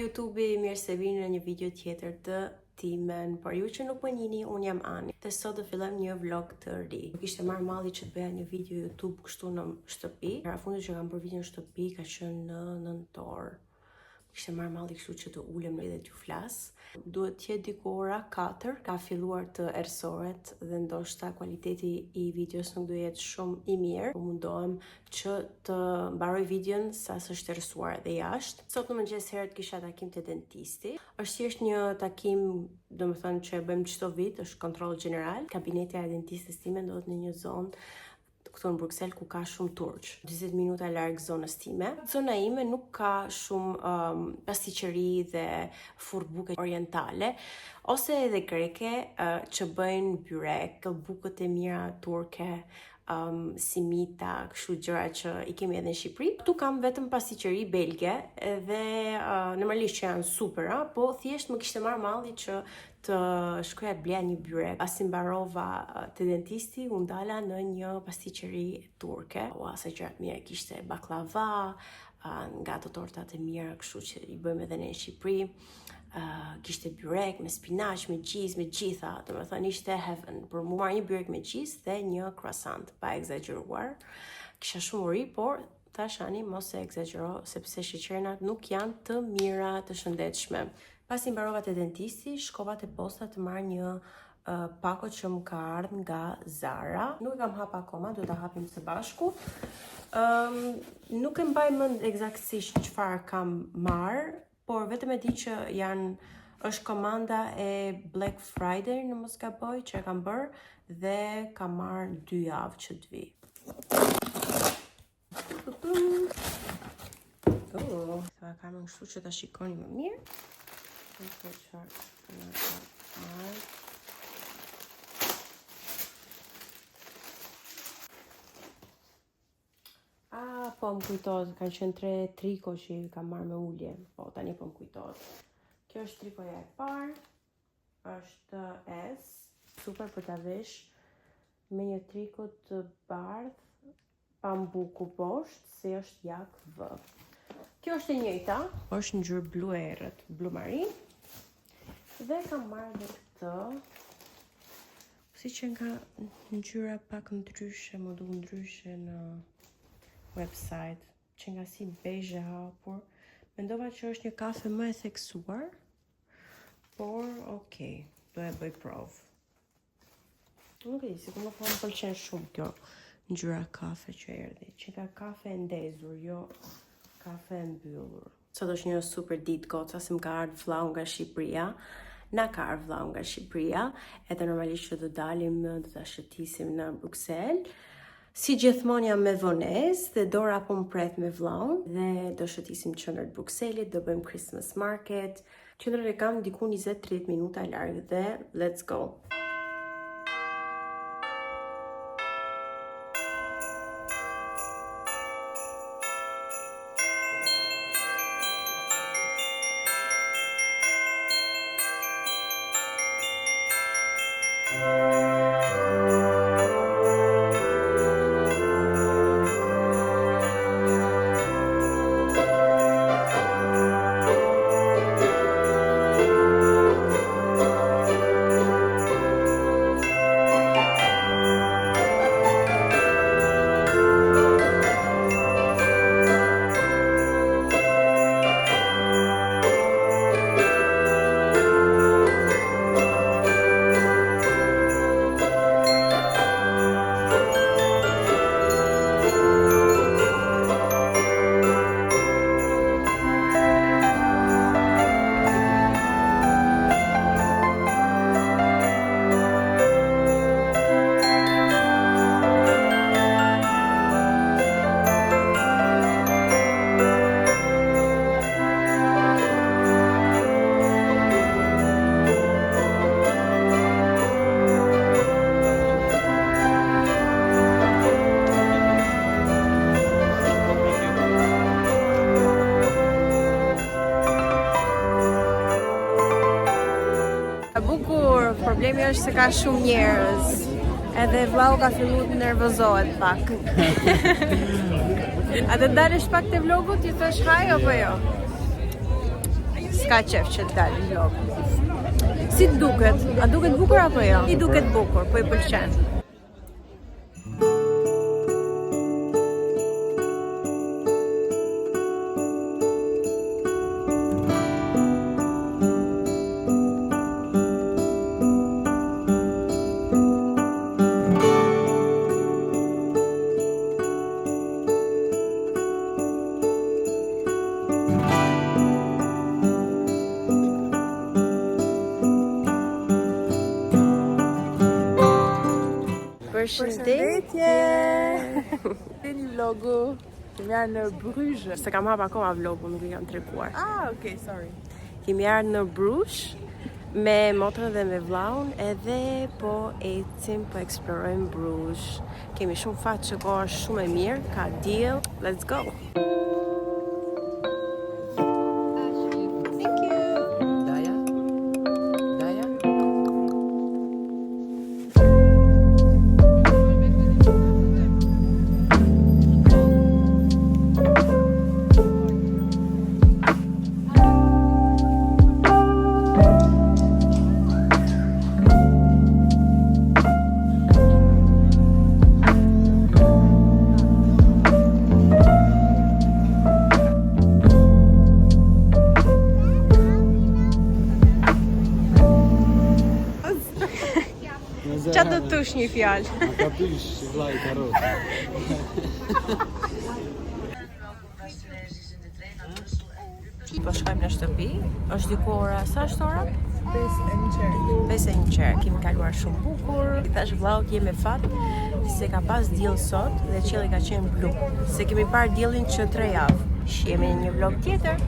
YouTube-i, mirë se vini në një video tjetër të timen. Por ju që nuk më njihni, unë jam Ani. Dhe sot do fillojmë një vlog të ri. Nuk ishte marrë malli që të bëja një video YouTube kështu në shtëpi. Para fundit që kam bërë video në shtëpi ka qenë në nëntor. Ishte marrë malli kështu që të ulem dhe t'ju flas. Duhet t'jetë diku ora 4, ka filluar të erësoret dhe ndoshta kualiteti i videos nuk do jetë shumë i mirë. Po mundohem që të mbaroj videon sa s'është erësuar edhe jashtë. Sot në mëngjes herët kisha takim te dentisti. Është thjesht një takim, domethënë që e bëjmë çdo vit, është kontroll general. Kabineti i dentistes time ndodhet në një zonë këtu në Bruxelles ku ka shumë turq, 20 minuta larg zonës time. Zona ime nuk ka shumë pasticqeri dhe furbuke orientale ose edhe greke që bëjnë byrek, bukët e mira turke, simita, kështu gjëra që i kemi edhe në Shqipëri. Ktu kam vetëm pasticqeri belge dhe normalisht që janë super, po thjesht më kishte marrë malli që të shkoja të bleja një byrek. Pasi mbarova te dentisti, u ndala në një pasticqeri turke. Ua, sa gjëra të mira kishte, baklava, nga ato tortat e mira, kështu që i bëjmë edhe në Shqipëri. Kishte byrek me spinaq, me gjizë, me gjitha. Domethënë ishte heaven. Për mu marrë një byrek me gjizë dhe një croissant, pa egzageruar. Kisha shumë uri, por tash ani mos e egzagero sepse sheqernat nuk janë të mira, të shëndetshme. Pasi mbarova te dentisti, shkova te posta të marr një pako që më ka ardhur nga Zara. Nuk e kam hap akoma, do ta hapim së bashku. Nuk e mbaj mend eksaktësisht çfarë kam marr, por vetëm e di që është komanda e Black Friday, në mos gaboj, që e kam bërë dhe kam marr 2 javë që të vi. Sa kam kështu që ta shikoni më mirë. Po më kujtohet, kanë qenë 3 triko që i kam marrë me ulje. Po, tani po më kujtohet. Kjo është trikoja e parë, është S, super për ta vesh, me një triko të bardhë, pambuku poshtë, se është jak V. Kjo është e njëjta, është në ngjyrë blu errët, blu marin. Dhe kam marrë dhe këtë, si që nga ngjyra pak ndryshe, më duket ndryshe në website, që nga si bejzhe hapur. Mendova që është një kafe më e theksuar, por okay, do e bëj provë. Nuk e di, sikur nuk më pëlqen shumë kjo ngjyra kafe që erdhi, që ka kafe e ndezur, jo kafe e mbyllur. Sot është një super ditë goca, se më ka ardhur vllau nga Shqipëria. Na ka ardhur vllau nga Shqipëria, edhe normalisht që do dalim, do ta shëtisim në Bruxelles. Si gjithmonë jam me vonesë dhe Dora po më pret me vllaun dhe do shëtisim qendër të Bruxellit, do bëjmë Christmas market. Qendrën e kam diku 20-30 minuta larg dhe let's go. Problemi është se ka shumë njerëz. Edhe vllau ka filluar të nervozohet pak. A të dalësh pak te vlogu, ti thash haj apo jo? s'ka qef që të dalë në vlog. Si të duket? A duket bukur apo jo? I duket bukur, po i pëlqen. Përshëndetje! Keni vlogu, kemi ardhur në Bruges. Se kam hap akoma vlogun, nuk i kam treguar. Ah, okay, sorry. Kemi ardhur në Bruges me motrën dhe me vllaun, edhe po ecim, po eksplorojmë Bruges. Kemi shumë fat që koha është shumë e mirë, ka diell. Let's go. Qa do të tush një fjalë? A ka pysh, vllai karrot. Po shkojmë në shtëpi, është diku ora, sa është ora? 5:15. 5:15, kemi kaluar shumë bukur. I thash vllaut je me fat se ka pas diell sot dhe qielli ka qenë blu. Se kemi parë diellin që 3 javë. Shihemi në një vlog tjetër.